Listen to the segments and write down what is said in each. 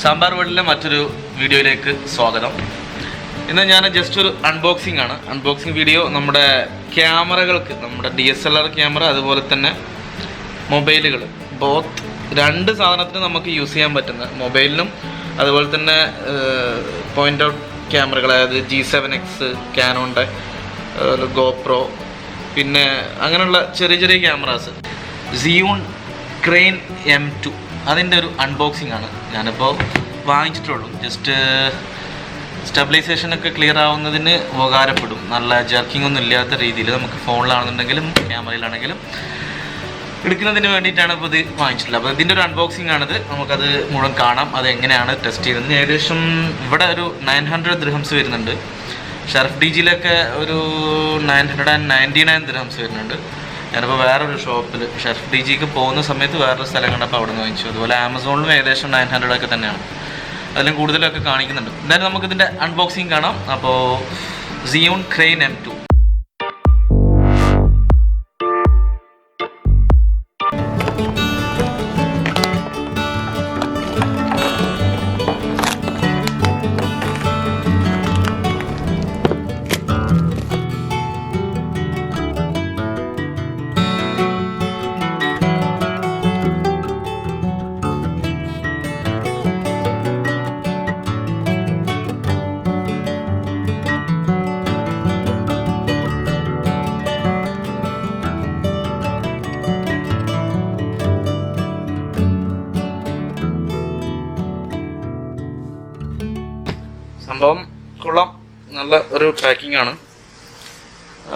സാമ്പാർ വേൾഡിലെ മറ്റൊരു വീഡിയോയിലേക്ക് സ്വാഗതം. ഇന്ന് ഞാൻ ജസ്റ്റ് ഒരു അൺബോക്സിംഗ് ആണ്. അൺബോക്സിംഗ് വീഡിയോ നമ്മുടെ ക്യാമറകൾക്ക്, നമ്മുടെ DSLR ക്യാമറ അതുപോലെ തന്നെ മൊബൈലുകൾ, ബോത്ത് രണ്ട് സാധനത്തിന് നമുക്ക് യൂസ് ചെയ്യാൻ പറ്റുന്ന മൊബൈലിനും അതുപോലെ തന്നെ പോയിൻ്റ് ഔട്ട് ക്യാമറകൾ, അതായത് G7X, ക്യാനോണിൻ്റെ ഗോപ്രോ, പിന്നെ അങ്ങനെയുള്ള ചെറിയ ചെറിയ ക്യാമറാസ്, Zhiyun ക്രെയിൻ M2 അതിൻ്റെ ഒരു അൺബോക്സിംഗ് ആണ് ഞാനിപ്പോൾ വാങ്ങിച്ചിട്ടുള്ളൂ. ജസ്റ്റ് സ്റ്റെബിലൈസേഷനൊക്കെ ക്ലിയർ ആവുന്നതിന് ഉപകാരപ്പെടും. നല്ല ജർക്കിംഗ് ഒന്നും ഇല്ലാത്ത രീതിയിൽ നമുക്ക് ഫോണിലാണെന്നുണ്ടെങ്കിലും ക്യാമറയിലാണെങ്കിലും എടുക്കുന്നതിന് വേണ്ടിയിട്ടാണ് ഇപ്പോൾ ഇത് വാങ്ങിച്ചിട്ടുള്ളത്. അപ്പോൾ ഇതിൻ്റെ ഒരു അൺബോക്സിംഗ് ആണിത്. നമുക്കത് മുഴുവൻ കാണാം, അത് എങ്ങനെയാണ് ടെസ്റ്റ് ചെയ്തത്. ഏകദേശം ഇവിടെ ഒരു 900 dirhams വരുന്നുണ്ട്. ഷർഫ് DGയിലൊക്കെ ഒരു 999 dirhams വരുന്നുണ്ട്. ഞാനിപ്പോൾ വേറൊരു ഷോപ്പിൽ ഷർഫ് DGക്ക് പോകുന്ന സമയത്ത് വേറൊരു സ്ഥലം കണ്ടപ്പോൾ അവിടെ നിന്ന് വാങ്ങിച്ചു. അതുപോലെ ആമസോണിലും ഏകദേശം 900 ഒക്കെ തന്നെയാണ്, അതിലും കൂടുതലൊക്കെ കാണിക്കുന്നുണ്ട്. എന്തായാലും നമുക്കിതിൻ്റെ അൺബോക്സിങ് കാണാം. അപ്പോൾ Zhiyun ക്രെയിൻ M2. സംഭവം കൊള്ളാം, നല്ല ഒരു പാക്കിംഗ് ആണ്.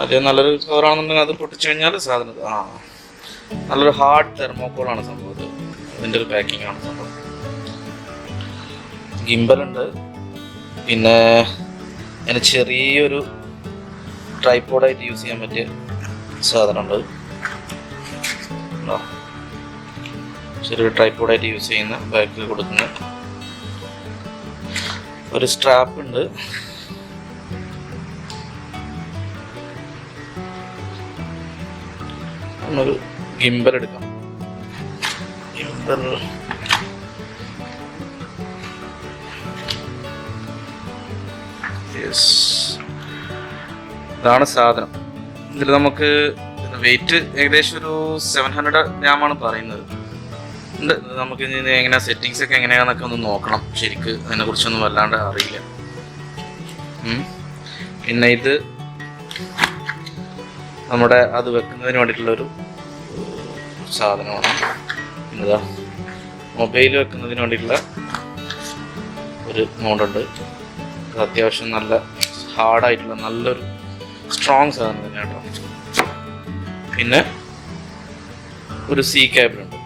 ആദ്യം നല്ലൊരു കവറാണെന്നുണ്ടെങ്കിൽ അത് പൊട്ടിച്ചു കഴിഞ്ഞാൽ സാധനം നല്ലൊരു ഹാർഡ് തെർമോക്കോളാണ് സംഭവം. അതിൻ്റെ ഒരു പാക്കിംഗ് ആണ് സംഭവം. ഗിംബൽ ഉണ്ട്, പിന്നെ അതിന് ചെറിയൊരു ട്രൈപോഡായിട്ട് യൂസ് ചെയ്യാൻ പറ്റിയ സാധനമുണ്ട്. ചെറിയൊരു ട്രൈപോഡായിട്ട് യൂസ് ചെയ്യുന്ന ബാക്കിൽ കൊടുക്കുന്ന ഒരു സ്ട്രാപ്പ് ഉണ്ട്. ഒരു ഗിംബൽ എടുക്കാം. ഗിംബൽ ഇതാണ് സാധനം. ഇതിൽ നമുക്ക് വെയിറ്റ് ഏകദേശം ഒരു 700 gram പറയുന്നത്. നമുക്ക് ഇനി എങ്ങനെയാ സെറ്റിങ്സ് ഒക്കെ എങ്ങനെയാന്നൊക്കെ ഒന്ന് നോക്കണം. ശരിക്ക് അതിനെക്കുറിച്ചൊന്നും വല്ലാണ്ട് അറിയില്ല. പിന്നെ ഇത് നമ്മുടെ അത് വെക്കുന്നതിന് വേണ്ടിയിട്ടുള്ളൊരു സാധനമാണ്. പിന്നെതാ മൊബൈൽ വെക്കുന്നതിന് വേണ്ടിയിട്ടുള്ള ഒരു മോഡുണ്ട്. അത് അത്യാവശ്യം നല്ല ഹാർഡായിട്ടുള്ള നല്ലൊരു സ്ട്രോങ് സാധനം തന്നെയാണ് കേട്ടോ. പിന്നെ ഒരു C കേബിളുണ്ട്.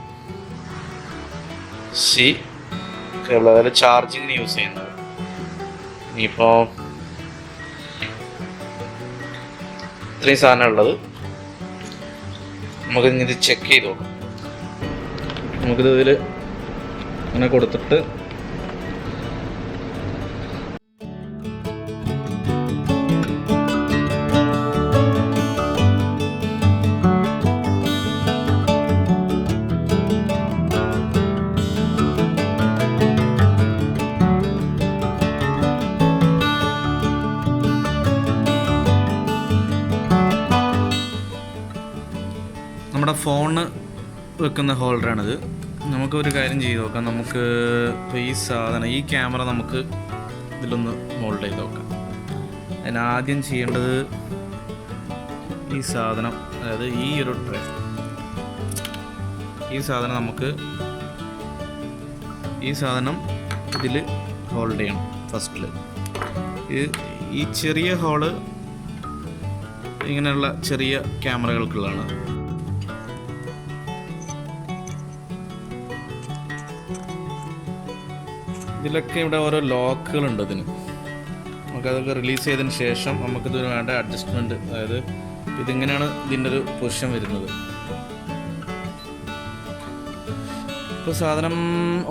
C കേബിൾ, അതായത് ചാർജിങ്ങിന് യൂസ് ചെയ്യുന്നത്. ഇനിയിപ്പോൾ ഇത്രയും സാധനം ഉള്ളത്. നമുക്കിനി ഇത് ചെക്ക് ചെയ്ത് നോക്കാം. നമുക്കിത് ഇതിൽ അങ്ങനെ കൊടുത്തിട്ട് നമ്മുടെ ഫോണ് വെക്കുന്ന ഹോൾഡറാണിത്. നമുക്കൊരു കാര്യം ചെയ്ത് നോക്കാം. നമുക്ക് ഇപ്പോൾ ഈ സാധനം, ഈ ക്യാമറ നമുക്ക് ഇതിലൊന്ന് മോൾഡ് ചെയ്ത് നോക്കാം. അതിനാദ്യം ചെയ്യേണ്ടത് ഈ സാധനം, അതായത് ഈ ഒരു ട്രേ, ഈ സാധനം നമുക്ക് ഈ സാധനം ഇതിൽ ഹോൾഡ് ചെയ്യണം. ഫസ്റ്റിൽ ഈ ചെറിയ ഹോള് ഇങ്ങനെയുള്ള ചെറിയ ക്യാമറകൾക്കുള്ളതാണ്. ഇതിലൊക്കെ ഇവിടെ ഓരോ ലോക്കുകളുണ്ട്. ഇതിന് നമുക്കതൊക്കെ റിലീസ് ചെയ്തതിന് ശേഷം നമുക്കിതിന് വേണ്ട അഡ്ജസ്റ്റ്മെൻറ്റ്, അതായത് ഇതിങ്ങനെയാണ് ഇതിൻ്റെ ഒരു പൊസിഷൻ വരുന്നത്. ഇപ്പോൾ സാധനം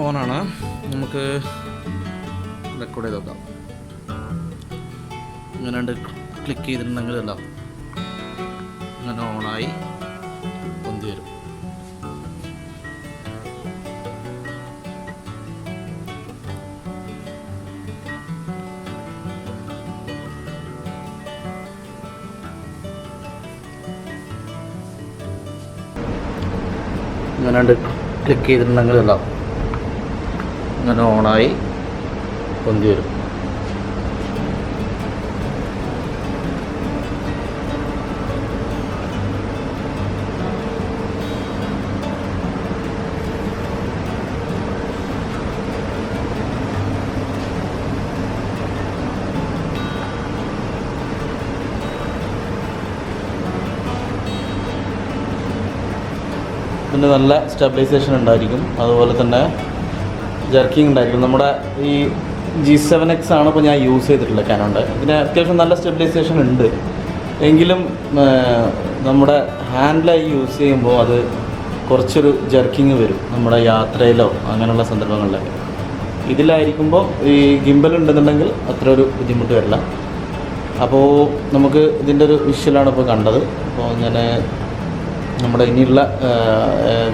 ഓണാണ്. നമുക്ക് റെക്കോർഡ് ചെയ്ത് നോക്കാം. ഇങ്ങനെ ക്ലിക്ക് ചെയ്തിട്ടുണ്ടെങ്കിൽ എല്ലാം ഇങ്ങനെ ഓണായി പൊന്തി വരും. ഇങ്ങനെ ക്ലിക്ക് ചെയ്തിട്ടുണ്ടെങ്കിൽ എല്ലാം ഇങ്ങനെ ഓണായി പൊന്തി വരും. ഇതിന് നല്ല സ്റ്റെബിലൈസേഷൻ ഉണ്ടായിരിക്കും, അതുപോലെ തന്നെ ജർക്കിങ് ഉണ്ടായിരിക്കും. നമ്മുടെ ഈ G7X ആണ് ഇപ്പോൾ ഞാൻ യൂസ് ചെയ്തിട്ടുള്ള കാനോൻ്റെ. ഇതിന് അത്യാവശ്യം നല്ല സ്റ്റെബിലൈസേഷൻ ഉണ്ട്, എങ്കിലും നമ്മുടെ ഹാൻഡിലായി യൂസ് ചെയ്യുമ്പോൾ അത് കുറച്ചൊരു ജർക്കിങ് വരും നമ്മുടെ യാത്രയിലോ അങ്ങനെയുള്ള സന്ദർഭങ്ങളിലൊക്കെ. ഇതിലായിരിക്കുമ്പോൾ ഈ ഗിംബൽ ഉണ്ടെന്നുണ്ടെങ്കിൽ അത്ര ഒരു ബുദ്ധിമുട്ട് വരില്ല. അപ്പോൾ നമുക്ക് ഇതിൻ്റെ ഒരു വിഷ്വലാണ് ഇപ്പോൾ കണ്ടത്. അപ്പോൾ ഞാൻ നമ്മുടെ ഇനിയുള്ള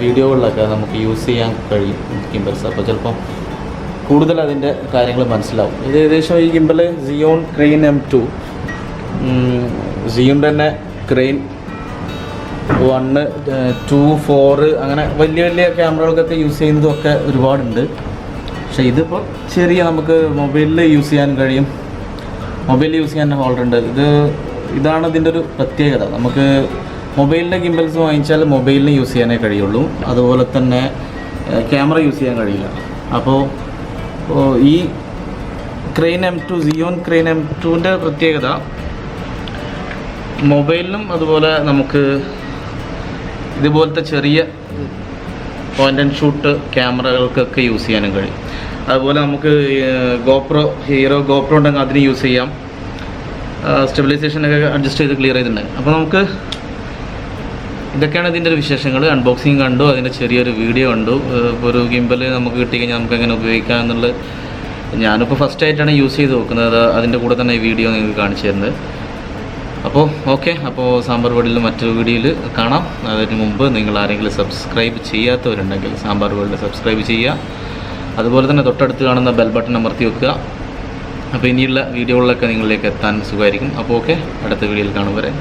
വീഡിയോകളിലൊക്കെ നമുക്ക് യൂസ് ചെയ്യാൻ കഴിയും ഗിംബൽസ്. അപ്പോൾ ചിലപ്പോൾ കൂടുതൽ അതിൻ്റെ കാര്യങ്ങൾ മനസ്സിലാവും. ഇത് ഏകദേശം ഈ gimbal Zhiyun crane M2, Zhiyun തന്നെ ക്രെയിൻ 1, 2, 4 അങ്ങനെ വലിയ വലിയ ക്യാമറകൾക്കൊക്കെ യൂസ് ചെയ്യുന്നതൊക്കെ ഒരുപാടുണ്ട്. പക്ഷേ ഇതിപ്പോൾ ചെറിയ നമുക്ക് മൊബൈലിൽ യൂസ് ചെയ്യാൻ കഴിയും, മൊബൈലിൽ യൂസ് ചെയ്യാൻ ഹോൾഡർ ഉണ്ട്. ഇതാണ് ഇതിൻ്റെ ഒരു പ്രത്യേകത. നമുക്ക് മൊബൈലിൻ്റെ ഗിംബൽസ് വാങ്ങിച്ചാൽ മൊബൈലിന് യൂസ് ചെയ്യാനേ കഴിയുള്ളൂ, അതുപോലെ തന്നെ ക്യാമറ യൂസ് ചെയ്യാൻ കഴിയില്ല. അപ്പോൾ ഈ ക്രെയിൻ M2 Zhiyun ക്രെയിൻ M2ൻ്റെ പ്രത്യേകത മൊബൈലിനും അതുപോലെ നമുക്ക് ഇതുപോലത്തെ ചെറിയ പോയിൻ്റ് ആൻഡ് ഷൂട്ട് ക്യാമറകൾക്കൊക്കെ യൂസ് ചെയ്യാനും കഴിയും. അതുപോലെ നമുക്ക് GoPro ഉണ്ടെങ്കിൽ അതിന് യൂസ് ചെയ്യാം. സ്റ്റെബിലൈസേഷനൊക്കെ അഡ്ജസ്റ്റ് ചെയ്ത് ക്ലിയർ ചെയ്തിട്ടുണ്ട്. അപ്പോൾ നമുക്ക് ഇതൊക്കെയാണ് ഇതിൻ്റെ ഒരു വിശേഷങ്ങൾ. അൺബോക്സിങ് കണ്ടു, അതിൻ്റെ ചെറിയൊരു വീഡിയോ കണ്ടു. ഇപ്പോൾ ഒരു ഗിംബൽ നമുക്ക് കിട്ടിക്കഴിഞ്ഞാൽ നമുക്ക് എങ്ങനെ ഉപയോഗിക്കാം എന്നുള്ളത് ഞാനിപ്പോൾ ഫസ്റ്റായിട്ടാണ് യൂസ് ചെയ്ത് നോക്കുന്നത്. അതിൻ്റെ കൂടെ തന്നെ ഈ വീഡിയോ നിങ്ങൾക്ക് കാണിച്ചു തരുന്നത്. അപ്പോൾ ഓക്കെ, അപ്പോൾ സാമ്പാർ വേൾഡിൽ മറ്റൊരു വീഡിയോയിൽ കാണാം. അതിന് മുമ്പ് നിങ്ങൾ ആരെങ്കിലും സബ്സ്ക്രൈബ് ചെയ്യാത്തവരുണ്ടെങ്കിൽ സാമ്പാർ വേൾഡിൽ സബ്സ്ക്രൈബ് ചെയ്യുക. അതുപോലെ തന്നെ തൊട്ടടുത്ത് കാണുന്ന ബെൽ ബട്ടൺ അമർത്തി വെക്കുക. അപ്പോൾ ഇനിയുള്ള വീഡിയോകളിലൊക്കെ നിങ്ങളിലേക്ക് എത്താൻ സുഖമായിരിക്കും. അപ്പോൾ ഓക്കെ, അടുത്ത വീഡിയോയിൽ കാണും വരെ.